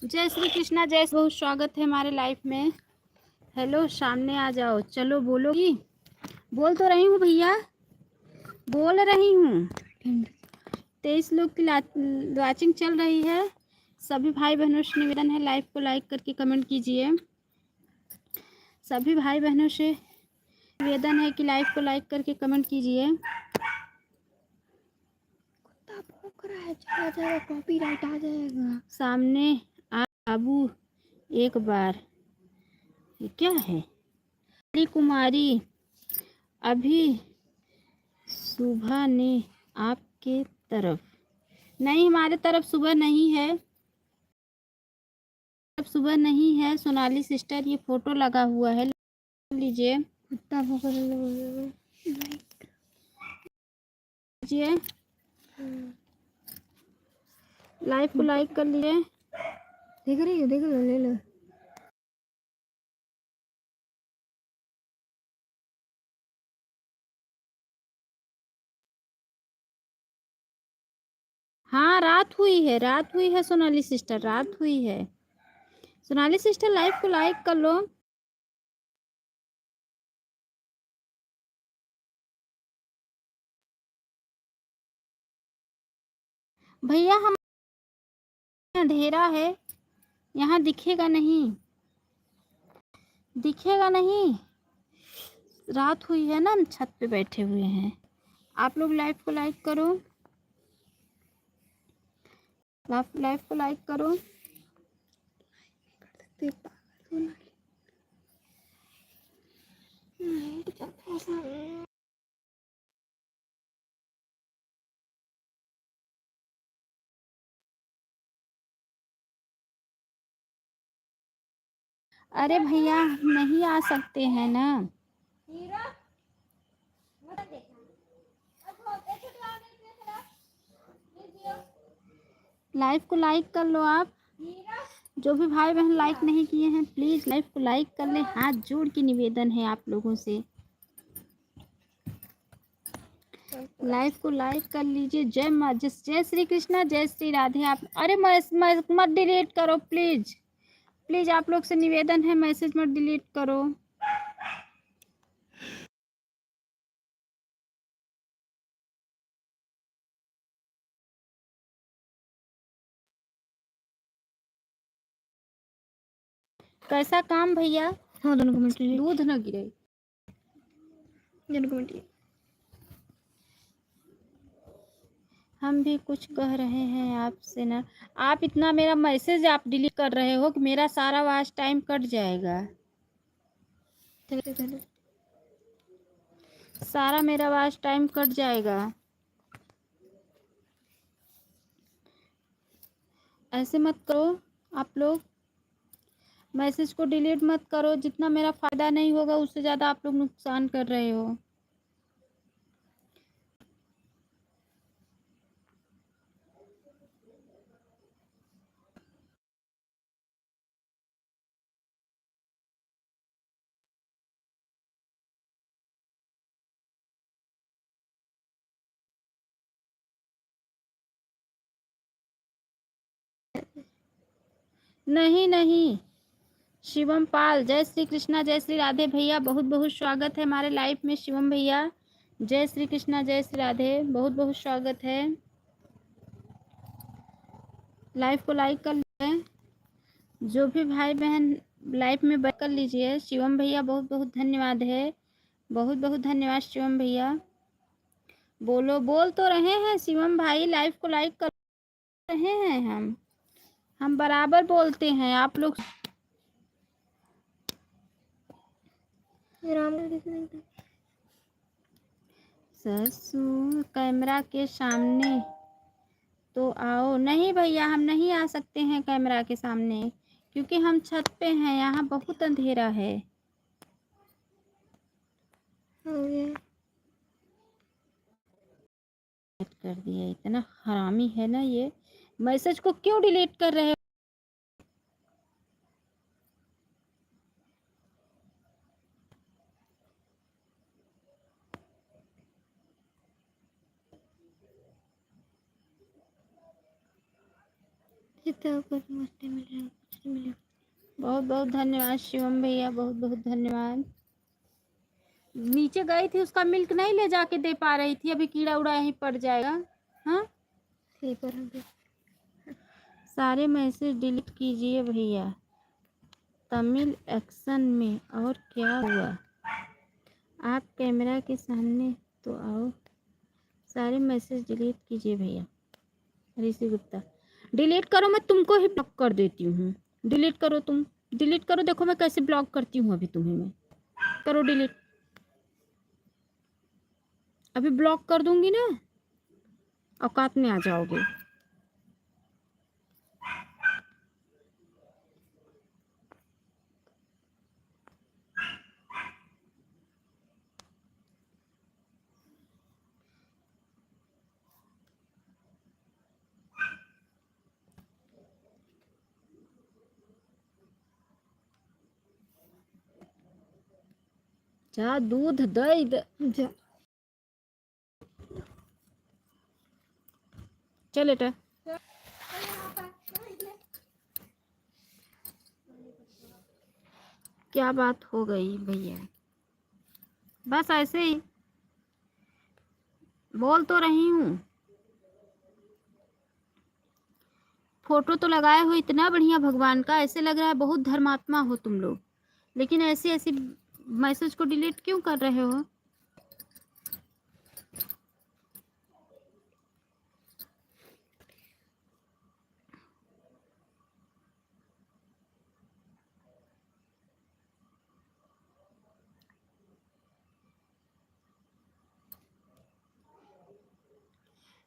जय श्री कृष्णा। जय बहुत स्वागत है हमारे लाइफ में। हेलो, सामने आ जाओ। चलो बोलोगी? बोल तो रही हूँ भैया, बोल रही हूँ। 23 लोग की वॉचिंग चल रही है। सभी भाई बहनों से निवेदन है, लाइव को लाइक करके कमेंट कीजिए। सभी भाई बहनों से निवेदन है कि लाइव को लाइक करके कमेंट कीजिए। कुत्ता भौंक रहा है, चला जाएगा, कॉपीराइट आ जाएगा। सामने आ बाबू एक बार। ये क्या है? कुमारी, अभी सुबह ने आपके तरफ नहीं, हमारे तरफ सुबह नहीं है, अब सुबह नहीं है। सोनाली सिस्टर, ये फोटो लगा हुआ है, लीजिए। कुत्ता भौंक रहा लीजिए, लाइव को लाइक कर लीजिए। देख रही हो, देख लो, ले लो। हाँ, रात हुई है, रात हुई है सोनाली सिस्टर, रात हुई है। सोनाली सिस्टर, लाइव को लाइक कर लो। भैया हम अंधेरा है, यहाँ दिखेगा नहीं, दिखेगा नहीं। रात हुई है ना, हम छत पे बैठे हुए हैं। आप लोग लाइव को लाइक करो, लाइव को लाइक करो। अरे भैया, नहीं आ सकते हैं ना। लाइव को लाइक कर लो आप। जो भी भाई बहन लाइक नहीं किए हैं, प्लीज लाइव को लाइक कर ले। हाथ जोड़ के निवेदन है आप लोगों से, लाइव को लाइक कर लीजिए। जय माँ, जय श्री कृष्णा, जय श्री राधे। आप अरे मत डिलीट करो प्लीज, प्लीज आप लोग से निवेदन है, मैसेज मत डिलीट करो। कैसा काम भैया? हाँ, दोनों कमेंट लीजिए, दूध न गिरे। दोनों कमेंट लीजिए। हम भी कुछ कह रहे हैं आपसे ना। आप इतना मेरा मैसेज आप डिलीट कर रहे हो कि मेरा सारा वॉच टाइम कट जाएगा। सारा मेरा वॉच टाइम कट जाएगा। ऐसे मत करो आप लोग, मैसेज को डिलीट मत करो। जितना मेरा फ़ायदा नहीं होगा, उससे ज़्यादा आप लोग नुकसान कर रहे हो। नहीं नहीं, शिवम पाल, जय श्री कृष्णा, जय श्री राधे। भैया बहुत बहुत स्वागत है हमारे लाइफ में। शिवम भैया, जय श्री कृष्णा, जय श्री राधे, बहुत बहुत स्वागत है। लाइव को लाइक कर लीजिए। जो भी भाई बहन लाइव में बैठ कर लीजिए। शिवम भैया बहुत बहुत धन्यवाद है, बहुत बहुत धन्यवाद शिवम भैया। बोलो, बोल तो रहे हैं शिवम भाई, लाइव को लाइक कर रहे हैं। हम बराबर बोलते हैं, आप लोग। ससुर कैमरा के सामने तो आओ। नहीं भैया, हम नहीं आ सकते हैं कैमरा के सामने, क्योंकि हम छत पे हैं, यहाँ बहुत अंधेरा है। कर दिया, इतना हरामी है ना ये। मैसेज को क्यों डिलीट कर रहे हो? जितना कुछ मस्ती मिलेगा कुछ नहीं मिलेगा। बहुत बहुत धन्यवाद शिवम भैया, बहुत बहुत धन्यवाद। नीचे गई थी, उसका मिल्क नहीं ले जाके दे पा रही थी, अभी कीड़ा उड़ा यहीं पड़ जाएगा। हाँ, स्लीपर हम भी। सारे मैसेज डिलीट कीजिए भैया, तमिल एक्शन में। और क्या हुआ, आप कैमरा के सामने तो आओ। सारे मैसेज डिलीट कीजिए भैया। ऋषि गुप्ता, डिलीट करो, मैं तुमको ही ब्लॉक कर देती हूँ। डिलीट करो, तुम डिलीट करो, देखो मैं कैसे ब्लॉक करती हूँ अभी तुम्हें। मैं करो डिलीट, अभी ब्लॉक कर दूंगी ना, औकात में आ जाओगे। जा दूध दे जा चल बेटा। क्या बात हो गई भैया, बस ऐसे ही बोल तो रही हूँ। फोटो तो लगाए हो इतना बढ़िया भगवान का, ऐसे लग रहा है बहुत धर्मात्मा हो तुम लोग, लेकिन ऐसी ऐसी मैसेज को डिलीट क्यों कर रहे हो?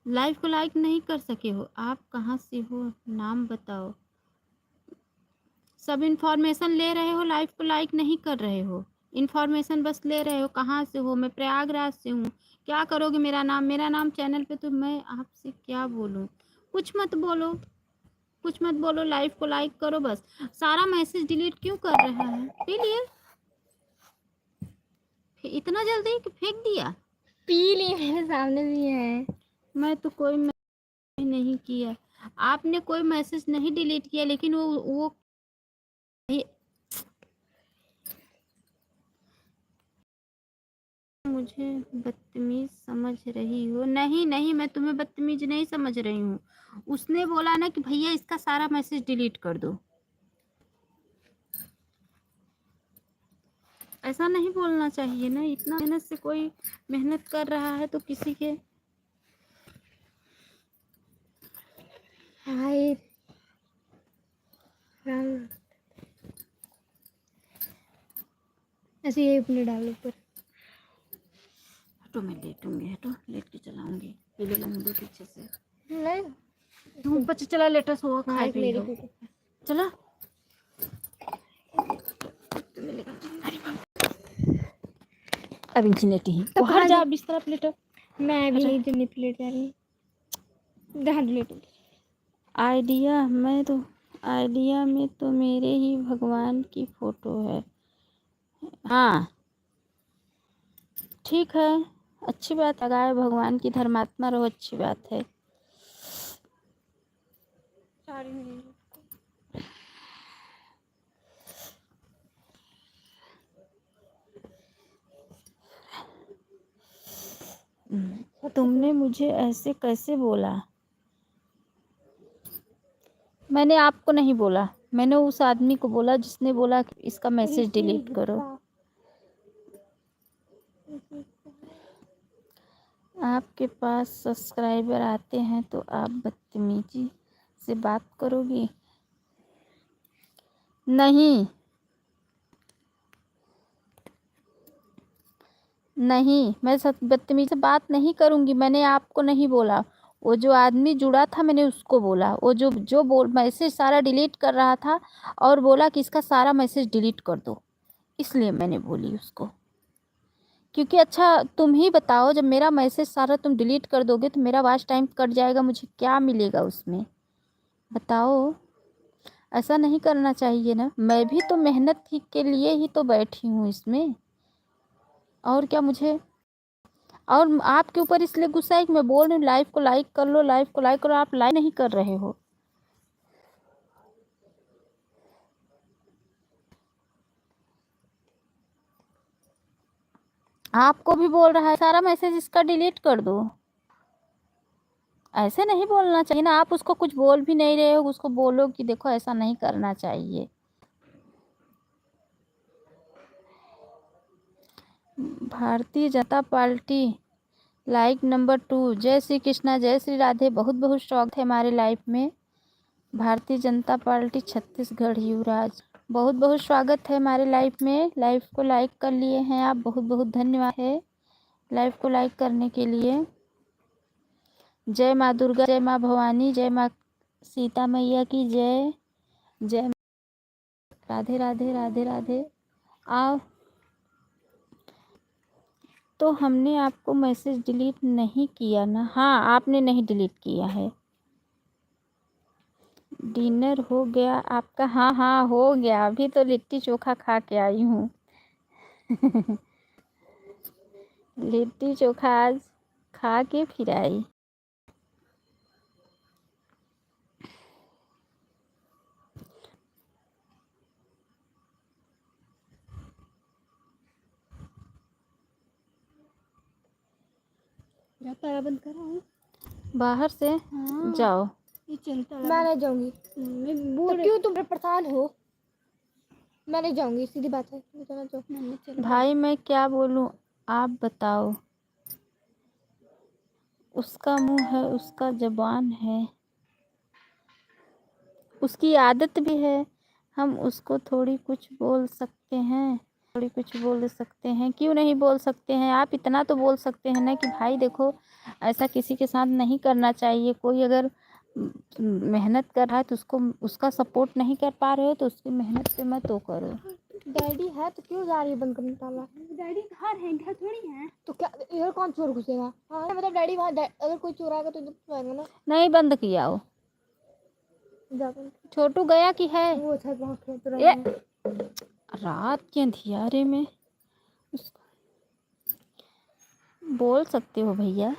लाइव को लाइक नहीं कर सके हो, आप कहाँ से हो, नाम बताओ। सब इंफॉर्मेशन ले रहे हो, लाइव को लाइक नहीं कर रहे हो, इंफॉर्मेशन बस ले रहे हो। कहाँ से हो? मैं प्रयागराज से हूँ। क्या करोगे? मेरा नाम चैनल पे, तो मैं आपसे क्या बोलूँ? कुछ मत बोलो, कुछ मत बोलो, लाइव को लाइक करो बस। सारा मैसेज डिलीट क्यों कर रहा है? पी लिए इतना जल्दी कि फेंक दिया? पी ली, मेरे सामने भी है। मैं तो कोई मैसेज नहीं किया, आपने कोई मैसेज नहीं डिलीट किया, लेकिन वो मुझे बदतमीज समझ रही हो? नहीं नहीं, मैं तुम्हें बदतमीज नहीं समझ रही हूँ। उसने बोला ना कि भैया इसका सारा मैसेज डिलीट कर दो, ऐसा नहीं बोलना चाहिए ना। इतना मेहनत से कोई मेहनत कर रहा है तो किसी के हाय राम, ऐसे ये अपने डालो ऊपर। हटो, मैं लेटूंगी, हटो, लेट के चलाऊंगी, पीले लंबे पीछे से। नहीं धूप बच्चे चला, लेटस हो, खाए एक पी मेरे हो, को चला। अब इनकी लेटी ही तो बाहर जा, बिस्तर पे लेटो। मैं भी अच्छा। नहीं जब प्लेट जा रही जहाँ लेटू। आइडिया में तो मेरे ही भगवान की फोटो है। हाँ ठीक है, अच्छी बात, लगाए भगवान की, धर्मात्मा रहो, अच्छी बात है। सारी मेरी तुमने मुझे ऐसे कैसे बोला? मैंने आपको नहीं बोला, मैंने उस आदमी को बोला जिसने बोला कि इसका मैसेज डिलीट करो। आपके पास सब्सक्राइबर आते हैं तो आप बदतमीजी से बात करोगी? नहीं नहीं, मैं बदतमीजी से बात नहीं करूंगी, मैंने आपको नहीं बोला। वो जो आदमी जुड़ा था मैंने उसको बोला, वो जो जो बोल मैसेज सारा डिलीट कर रहा था और बोला कि इसका सारा मैसेज डिलीट कर दो, इसलिए मैंने बोली उसको। क्योंकि अच्छा तुम ही बताओ, जब मेरा मैसेज सारा तुम डिलीट कर दोगे तो मेरा वॉच टाइम कट जाएगा, मुझे क्या मिलेगा उसमें? बताओ, ऐसा नहीं करना चाहिए ना। मैं भी तो मेहनत ही के लिए ही तो बैठी हूँ इसमें, और क्या मुझे? और आपके ऊपर इसलिए गुस्सा है कि मैं बोल रही हूँ लाइव को लाइक कर लो, लाइव को लाइक करो, आप लाइक नहीं कर रहे हो। आपको भी बोल रहा है, सारा मैसेज इसका डिलीट कर दो। ऐसे नहीं बोलना चाहिए ना। आप उसको कुछ बोल भी नहीं रहे हो, उसको बोलो कि देखो ऐसा नहीं करना चाहिए। Bharatiya Janata party like number 2। जय श्री कृष्णा, जय श्री राधे। बहुत बहुत स्वागत है हमारे लाइफ में। भारतीय जनता पार्टी छत्तीसगढ़ युवराज, बहुत बहुत स्वागत है हमारे लाइफ में। लाइफ को लाइक कर लिए हैं आप, बहुत बहुत धन्यवाद है लाइफ को लाइक करने के लिए। जय माँ दुर्गा, जय माँ भवानी, जय माँ सीता मैया की जय। जय राधे राधे राधे राधे। आओ, तो हमने आपको मैसेज डिलीट नहीं किया ना? हाँ, आपने नहीं डिलीट किया है। डिनर हो गया आपका? हाँ हाँ हो गया, अभी तो लिट्टी चोखा खा के आई हूँ। लिट्टी चोखा आज खा के फिर आई। ताला बंद कर रहा हूँ। बाहर से हाँ। जाओ। ये चलता मैं नहीं जाऊंगी। मैं बोल क्यों तुम परेशान हो? मैं नहीं जाऊंगी, सीधी बात है। भाई मैं क्या बोलूं, आप बताओ। उसका मुंह है, उसका जबान है, उसकी आदत भी है। हम उसको थोड़ी कुछ बोल सकते हैं? थोड़ी कुछ बोल सकते हैं? क्यों नहीं बोल सकते हैं? आप इतना तो बोल सकते हैं ना कि भाई देखो ऐसा किसी के साथ नहीं करना चाहिए। कोई अगर मेहनत कर रहा है तो उसको, उसका सपोर्ट नहीं कर पा रहे हो तो उसकी मेहनत पे मत वो करो। डैडी है तो क्यों जा रही है बंद करने ताला? डैडी घर है, घर थोड़ी है। तो क्या इधर कौन चोर घुसेगा? हाँ मतलब डैडी वहाँ अगर कोई चोर आएगा तो इधर तो आएगा ना। नहीं बंद किया हो। छोटू गया कि है? वो छत वहाँ खेत रहे हैं। रात के अंधियारे में बोल सकते हो भैया।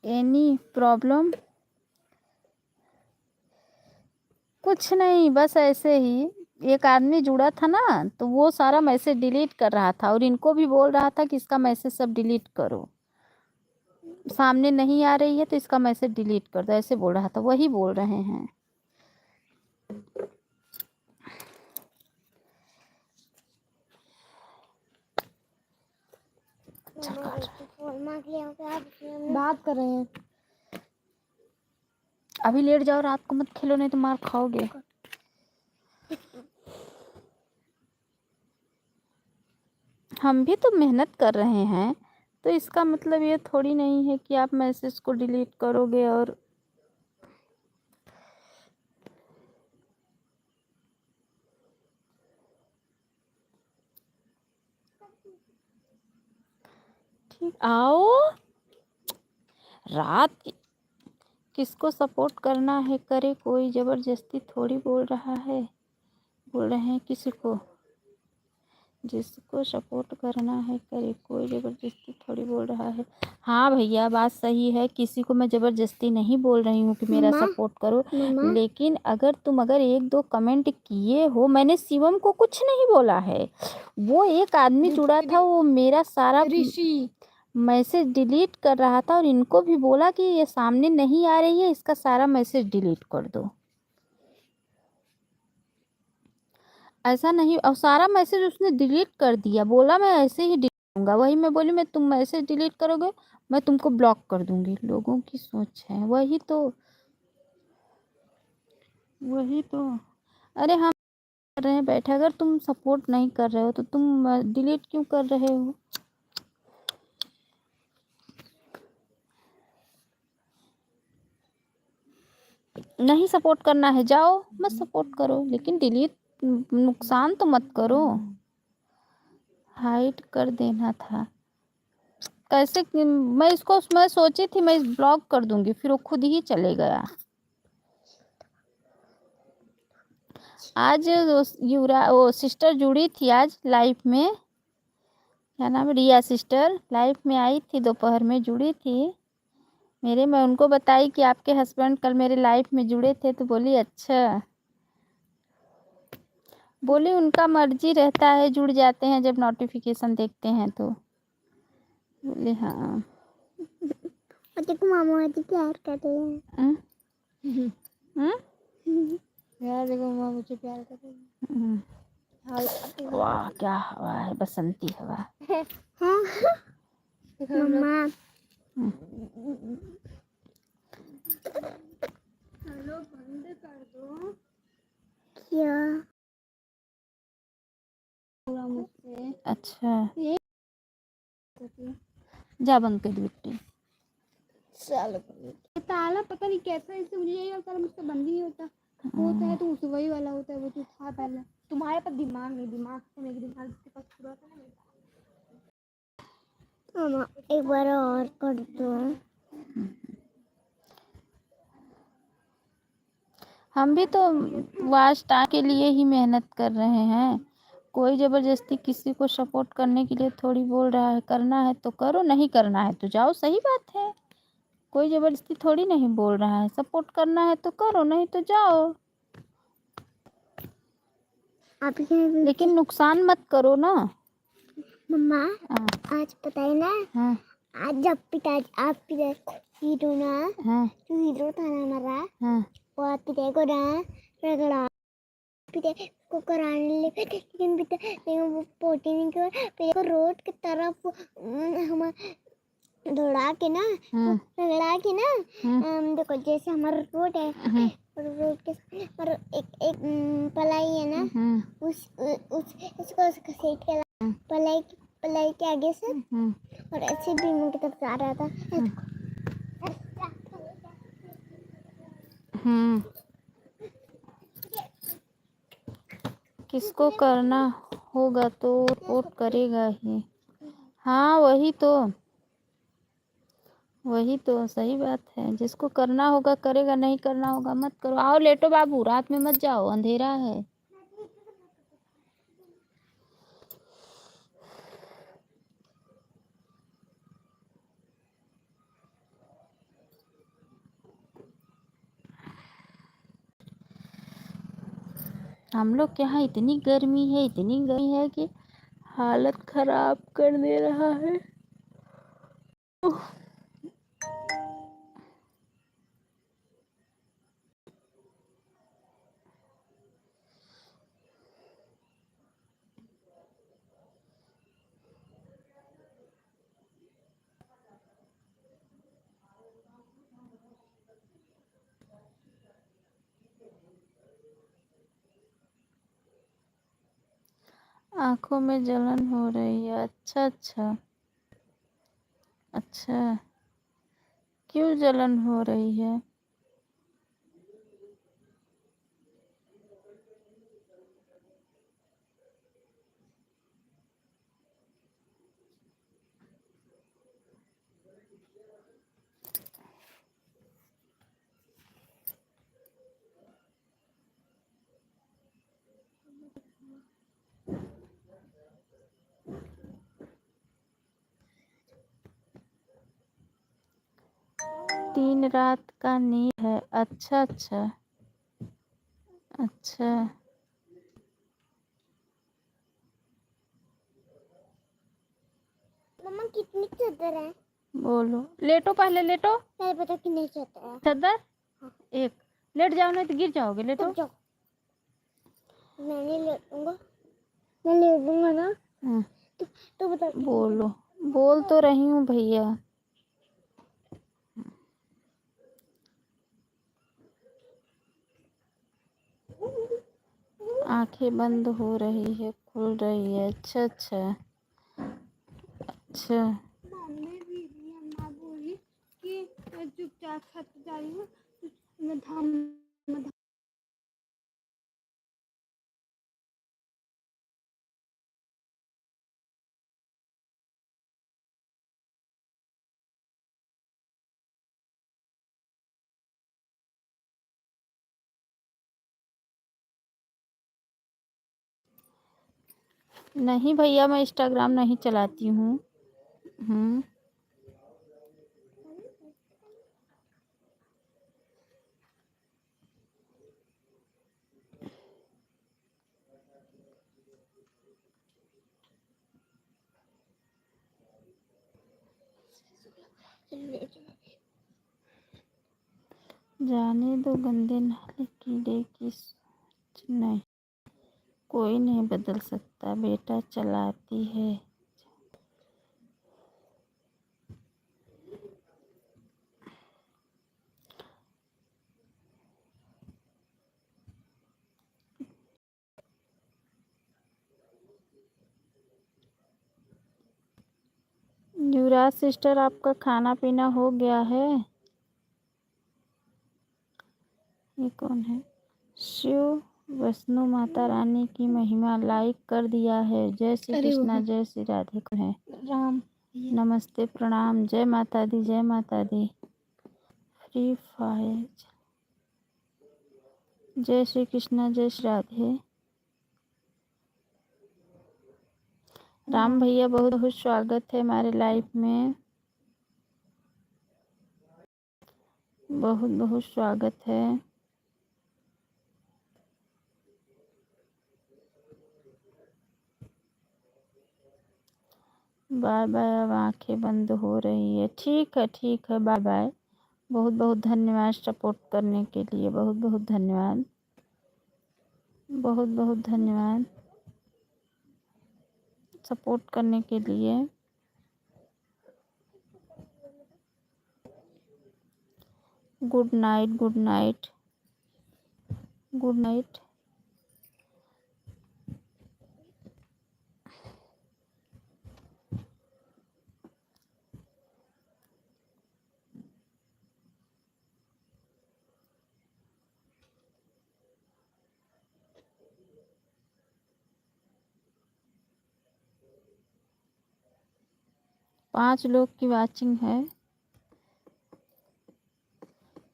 Any problem? कुछ नहीं, बस ऐसे ही एक आदमी जुड़ा था ना, तो वो सारा मैसेज डिलीट कर रहा था और इनको भी बोल रहा था कि इसका मैसेज सब डिलीट करो। सामने नहीं आ रही है तो इसका मैसेज डिलीट कर दो, ऐसे बोल रहा था। वही बोल रहे हैं। बात कर रहे हैं। अभी लेट जाओ, रात को मत खेलो नहीं तो मार खाओगे। हम भी तो मेहनत कर रहे हैं, तो इसका मतलब ये थोड़ी नहीं है कि आप मैसेज को डिलीट करोगे। और ठीक आओ। रात किसको सपोर्ट करना है करे, कोई ज़बरदस्ती थोड़ी बोल रहा है। बोल रहे हैं किसी को, जिसको सपोर्ट करना है करे, कोई ज़बरदस्ती थोड़ी बोल रहा है। हाँ भैया बात सही है, किसी को मैं ज़बरदस्ती नहीं बोल रही हूँ कि मेरा सपोर्ट करो। लेकिन अगर तुम अगर एक दो कमेंट किए हो, मैंने शिवम को कुछ नहीं बोला है। वो एक आदमी जुड़ा था, वो मेरा सारा मैसेज डिलीट कर रहा था और इनको भी बोला कि ये सामने नहीं आ रही है, इसका सारा मैसेज डिलीट कर दो। ऐसा नहीं, और सारा मैसेज उसने डिलीट कर दिया। बोला मैं ऐसे ही डिलीट करूँगा। वही मैं बोली मैं, तुम मैसेज डिलीट करोगे मैं तुमको ब्लॉक कर दूंगी। लोगों की सोच है वही तो, वही तो। अरे हम कर रहे हैं बैठे, अगर तुम सपोर्ट नहीं कर रहे हो तो तुम डिलीट क्यों कर रहे हो? नहीं सपोर्ट करना है जाओ मत सपोर्ट करो, लेकिन डिलीट, नुकसान तो मत करो। हाइड कर देना था कैसे? मैं सोची थी मैं ब्लॉक कर दूंगी, फिर वो खुद ही चले गया। आज वो सिस्टर जुड़ी थी आज लाइफ में, क्या नाम है, रिया सिस्टर लाइफ में आई थी, दोपहर में जुड़ी थी मेरे। मैं उनको बताई कि आपके हस्बैंड कल मेरे लाइफ में जुड़े थे, तो बोली अच्छा। बोले उनका मर्जी रहता है, जुड़ जाते हैं जब नोटिफिकेशन देखते हैं तो। बोले हाँ। देखो मामा जी प्यार कर रहे हैं। यार देखो मामा मुझे प्यार कर रहे हैं। वाह क्या हवा है, बसंती हवा। मम्मा हेलो बंद कर दो क्या मुझसे। अच्छा जा बंद कर बेटी। चलो ताला पता नहीं कैसा है, इससे मुझे यही लगता है मुझसे बंद ही होता है तो उस वही वाला होता है वो जो था पहले। तुम्हारे पास दिमाग नहीं, दिमाग तो मेरे दिमाग के पास पूरा था ना। मामा एक बार और कर दो। हम भी तो वाच टाइम के लिए ही मेहनत कर रहे हैं। कोई जबरदस्ती किसी को सपोर्ट करने के लिए थोड़ी बोल रहा है। करना है तो करो, नहीं करना है तो जाओ, सही बात है। कोई जबरदस्ती थोड़ी नहीं बोल रहा है। सपोर्ट करना है तो करो, नहीं तो जाओ, आप लेकिन नुकसान मत करो ना। मम्मा हाँ आज पता है ना, हाँ आज जब आप हीरो ना, हाँ जो हीरो था ना हमारा, हाँ वो आप पिता को ना रगड़ा, पिता को कराने लेकिन लेकिन वो पोटी नहीं कर, पिता को रोड की तरफ हम दौड़ा के ना, रगड़ा के ना, देखो जैसे हमारा रोड है और रोड के और एक पलाई है ना, उस इसको घसीट के पलाई के आगे से और ऐसे भी मुंह की तरफ जा रहा था। किसको करना होगा तो सपोर्ट करेगा ही। हाँ वही तो सही बात है। जिसको करना होगा करेगा, नहीं करना होगा मत करो। आओ लेटो बाबू, रात में मत जाओ, अंधेरा है। हम लोग के यहाँ इतनी गर्मी है कि हालत खराब कर दे रहा है। आंखों में जलन हो रही है। अच्छा, क्यों जलन हो रही है? तीन रात का नींद है। अच्छा मम्मा कितनी चादर है? बोलो, लेटो पहले लेटो। पहले पता कितनी चादर है? चादर हाँ। एक। लेट जाओ नहीं तो गिर जाओगे। लेटो। मैं नहीं लेटूंगा, मैं लेटूंगा ना तो बता। बोलो, बोल तो रही हूँ भैया। आंखें बंद हो रही है, खुल रही है। अच्छा मम्मी भी अम्मा बोली कि चुपचाप छत पे जा रही हूँ, मैं धाम नहीं भैया, मैं इंस्टाग्राम नहीं चलाती हूँ। जाने दो गंदे नाले कीड़े की सोच नहीं, कोई नहीं बदल सकता, बेटा चलाती है। युवराज सिस्टर, आपका खाना पीना हो गया है? ये कौन है? शिव वैष्णो माता रानी की महिमा लाइक कर दिया है। जय श्री कृष्णा, जय श्री राधे। कौन है? राम। नमस्ते, प्रणाम, जय माता दी, जय माता दी। फ्री फायर, जय श्री कृष्णा, जय श्री राधे। राम भैया, बहुत बहुत स्वागत है हमारे लाइफ में, बहुत बहुत स्वागत है। बाय बाय, अब आंखें बंद हो रही है। ठीक है, बाय बाय। बहुत बहुत धन्यवाद सपोर्ट करने के लिए, बहुत बहुत धन्यवाद, बहुत बहुत धन्यवाद सपोर्ट करने के लिए। Good night, good night, good night. पाँच लोग की वाचिंग है।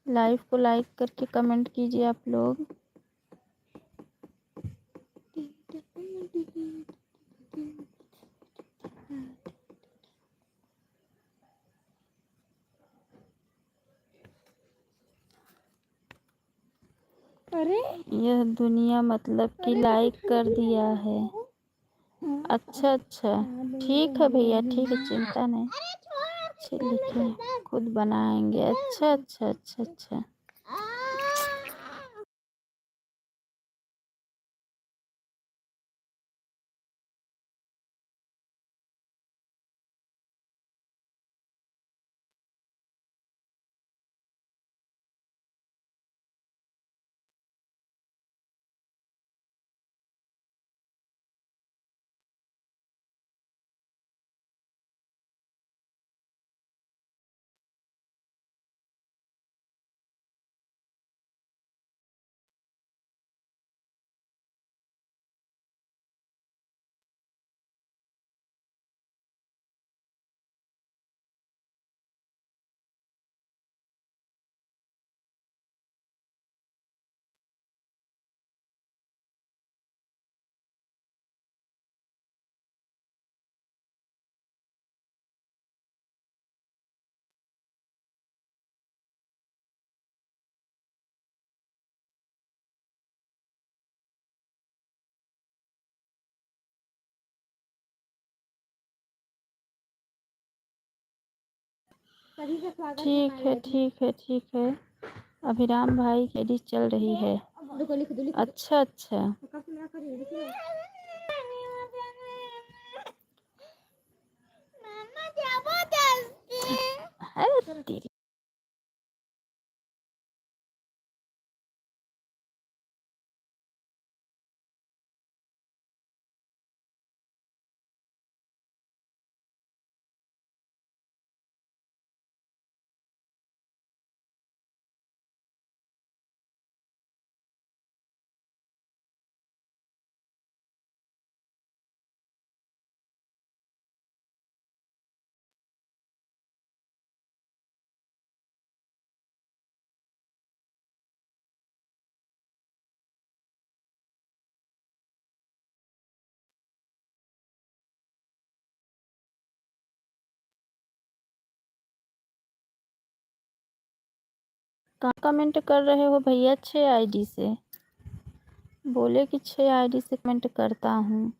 लाइव को लाइक करके कमेंट कीजिए आप लोग। अरे यह दुनिया मतलब कि लाइक कर दिया है। अच्छा, ठीक है भैया, ठीक है, चिंता नहीं। अच्छे लिखे, खुद बनाएंगे। अच्छा। ठीक है। अभिराम भाई की एडी चल रही है। अच्छा। है तेरी। कहाँ कमेंट कर रहे हो भैया? 6 आईडी से बोले कि 6 आईडी से कमेंट करता हूँ।